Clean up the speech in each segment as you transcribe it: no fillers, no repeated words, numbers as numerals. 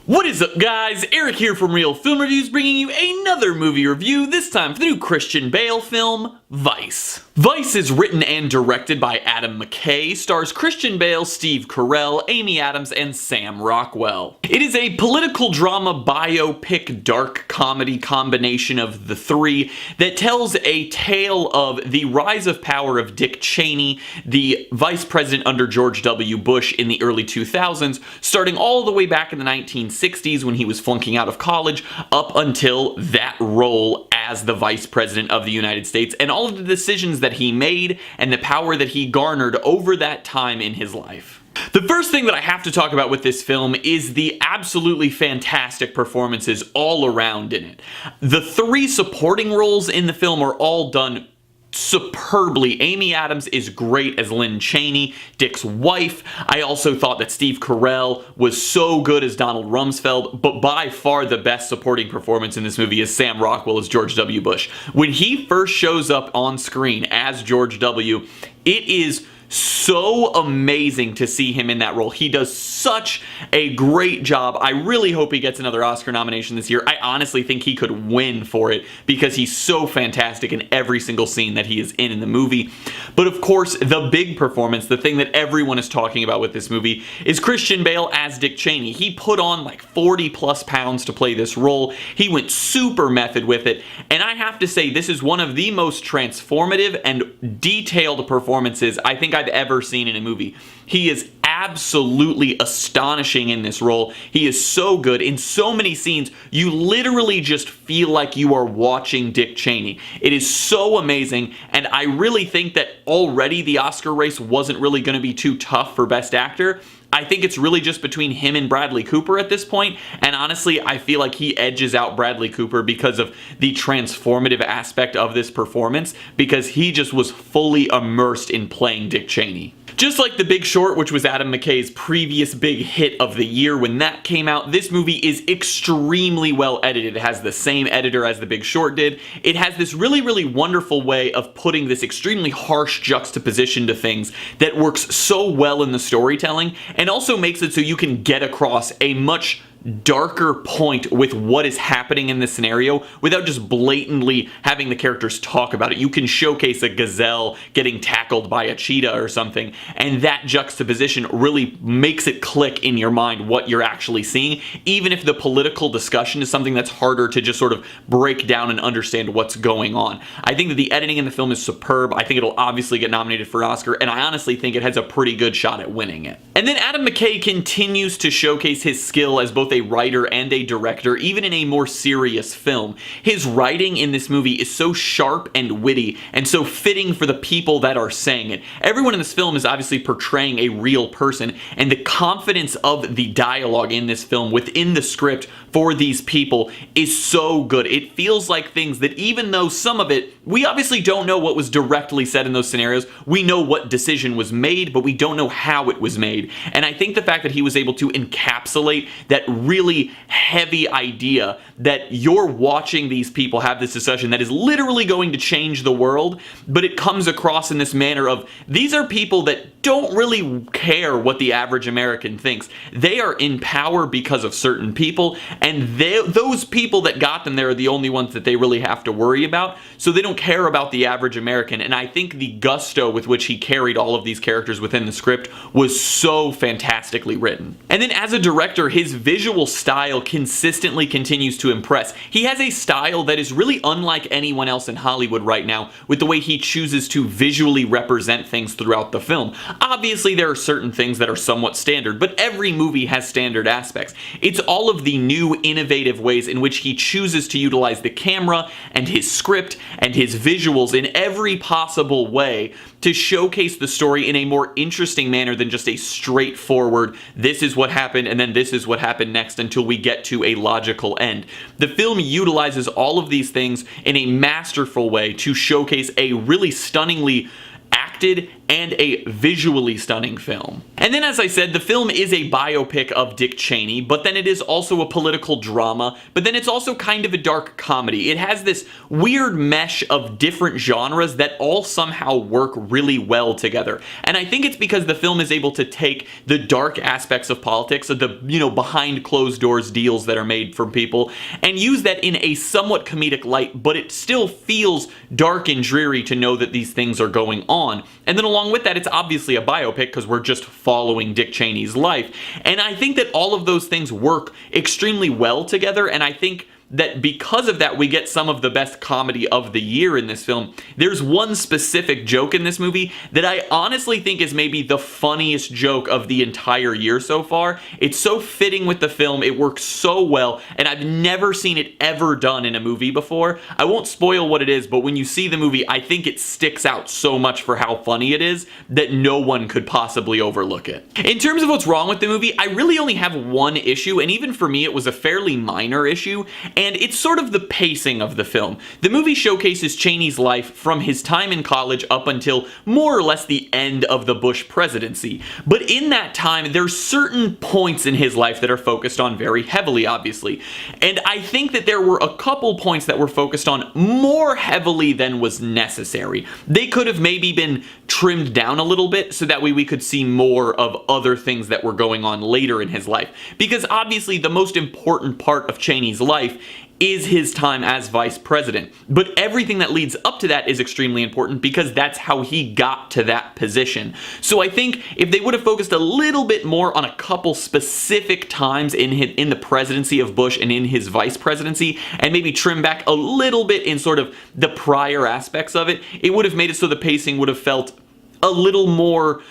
What is up, guys? Eric here from Real Film Reviews, bringing you another movie review, this time for the new Christian Bale film, Vice. Vice is written and directed by Adam McKay, stars Christian Bale, Steve Carell, Amy Adams, and Sam Rockwell. It is a political drama biopic dark comedy combination of the three that tells a tale of the rise of power of Dick Cheney, the vice president under George W. Bush in the early 2000s, starting all the way back in the 1960s when he was flunking out of college, up until that role as the vice president of the United States, and all of the decisions that he made and the power that he garnered over that time in his life. The first thing that I have to talk about with this film is the absolutely fantastic performances all around in it. The three supporting roles in the film are all done superbly. Amy Adams is great as Lynn Cheney, Dick's wife. I also thought that Steve Carell was so good as Donald Rumsfeld, but by far the best supporting performance in this movie is Sam Rockwell as George W. Bush. When he first shows up on screen as George W., it is so amazing to see him in that role. He does such a great job. I really hope he gets another Oscar nomination this year. I honestly think he could win for it because he's so fantastic in every single scene that he is in the movie. But of course, the big performance, the thing that everyone is talking about with this movie, is Christian Bale as Dick Cheney. He put on like 40 plus pounds to play this role. He went super method with it, and I have to say this is one of the most transformative and detailed performances I think I've ever seen in a movie. He is absolutely astonishing in this role. He is so good. In so many scenes, you literally just feel like you are watching Dick Cheney. It is so amazing, and I really think that already the Oscar race wasn't really going to be too tough for Best Actor. I think it's really just between him and Bradley Cooper at this point, and honestly, I feel like he edges out Bradley Cooper because of the transformative aspect of this performance, because he just was fully immersed in playing Dick Cheney. Just like The Big Short, which was Adam McKay's previous big hit of the year when that came out, this movie is extremely well edited. It has the same editor as The Big Short did. It has this really wonderful way of putting this extremely harsh juxtaposition to things that works so well in the storytelling, and also makes it so you can get across a much darker point with what is happening in this scenario without just blatantly having the characters talk about it. You can showcase a gazelle getting tackled by a cheetah or something, and that juxtaposition really makes it click in your mind what you're actually seeing, even if the political discussion is something that's harder to just sort of break down and understand what's going on. I think that the editing in the film is superb. I think it'll obviously get nominated for an Oscar, and I honestly think it has a pretty good shot at winning it. And then Adam McKay continues to showcase his skill as both a writer and a director, even in a more serious film. His writing in this movie is so sharp and witty, and so fitting for the people that are saying it. Everyone in this film is obviously portraying a real person, and the confidence of the dialogue in this film within the script for these people is so good. It feels like things that, even though some of it, we obviously don't know what was directly said in those scenarios, we know what decision was made, but we don't know how it was made. And I think the fact that he was able to encapsulate that really heavy idea that you're watching these people have this discussion that is literally going to change the world, but it comes across in this manner of, these are people that don't really care what the average American thinks. They are in power because of certain people, and those people that got them there are the only ones that they really have to worry about, so they don't care about the average American. And I think the gusto with which he carried all of these characters within the script was so fantastically written. And then as a director, his visual style consistently continues to impress. He has a style that is really unlike anyone else in Hollywood right now with the way he chooses to visually represent things throughout the film. Obviously, there are certain things that are somewhat standard, but every movie has standard aspects. It's all of the new, innovative ways in which he chooses to utilize the camera and his script and his visuals in every possible way to showcase the story in a more interesting manner than just a straightforward, this is what happened and then this is what happened next until we get to a logical end. The film utilizes all of these things in a masterful way to showcase a really stunningly acted and a visually stunning film. And then, as I said, the film is a biopic of Dick Cheney, but then it is also a political drama, but then it's also kind of a dark comedy. It has this weird mesh of different genres that all somehow work really well together. And I think it's because the film is able to take the dark aspects of politics, of the, behind closed doors deals that are made from people, and use that in a somewhat comedic light, but it still feels dark and dreary to know that these things are going on. And then along with that, it's obviously a biopic because we're just following Dick Cheney's life. And I think that all of those things work extremely well together, and I think that because of that, we get some of the best comedy of the year in this film. There's one specific joke in this movie that I honestly think is maybe the funniest joke of the entire year so far. It's so fitting with the film, it works so well, and I've never seen it ever done in a movie before. I won't spoil what it is, but when you see the movie, I think it sticks out so much for how funny it is that no one could possibly overlook it. In terms of what's wrong with the movie, I really only have one issue, and even for me it was a fairly minor issue, and it's sort of the pacing of the film. The movie showcases Cheney's life from his time in college up until more or less the end of the Bush presidency. But in that time, there's certain points in his life that are focused on very heavily, obviously. And I think that there were a couple points that were focused on more heavily than was necessary. They could have maybe been trimmed down a little bit so that way we could see more of other things that were going on later in his life. Because obviously the most important part of Cheney's life is his time as vice president. But everything that leads up to that is extremely important because that's how he got to that position. So I think if they would have focused a little bit more on a couple specific times in the presidency of Bush and in his vice presidency, and maybe trim back a little bit in sort of the prior aspects of it, it would have made it so the pacing would have felt a little more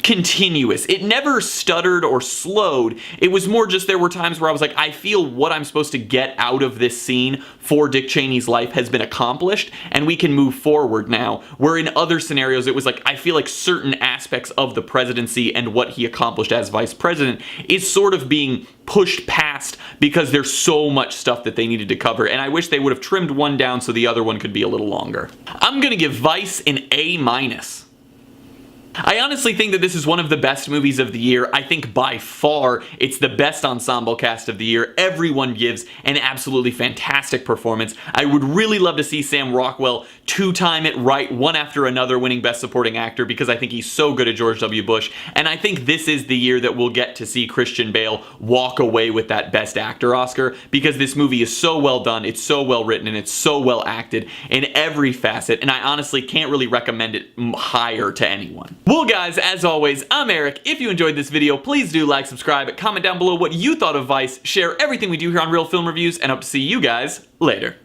continuous. It never stuttered or slowed. It was more just there were times where I was like, I feel what I'm supposed to get out of this scene for Dick Cheney's life has been accomplished and we can move forward now. Where in other scenarios it was like, I feel like certain aspects of the presidency and what he accomplished as vice president is sort of being pushed past because there's so much stuff that they needed to cover, and I wish they would have trimmed one down so the other one could be a little longer. I'm gonna give Vice an A-. I honestly think that this is one of the best movies of the year. I think by far it's the best ensemble cast of the year. Everyone gives an absolutely fantastic performance. I would really love to see Sam Rockwell two-time it right, one after another, winning Best Supporting Actor because I think he's so good at George W. Bush, and I think this is the year that we'll get to see Christian Bale walk away with that Best Actor Oscar because this movie is so well done, it's so well written, and it's so well acted in every facet, and I honestly can't really recommend it higher to anyone. Well guys, as always, I'm Eric. If you enjoyed this video, please do like, subscribe, comment down below what you thought of Vice, share everything we do here on Real Film Reviews, and hope to see you guys later.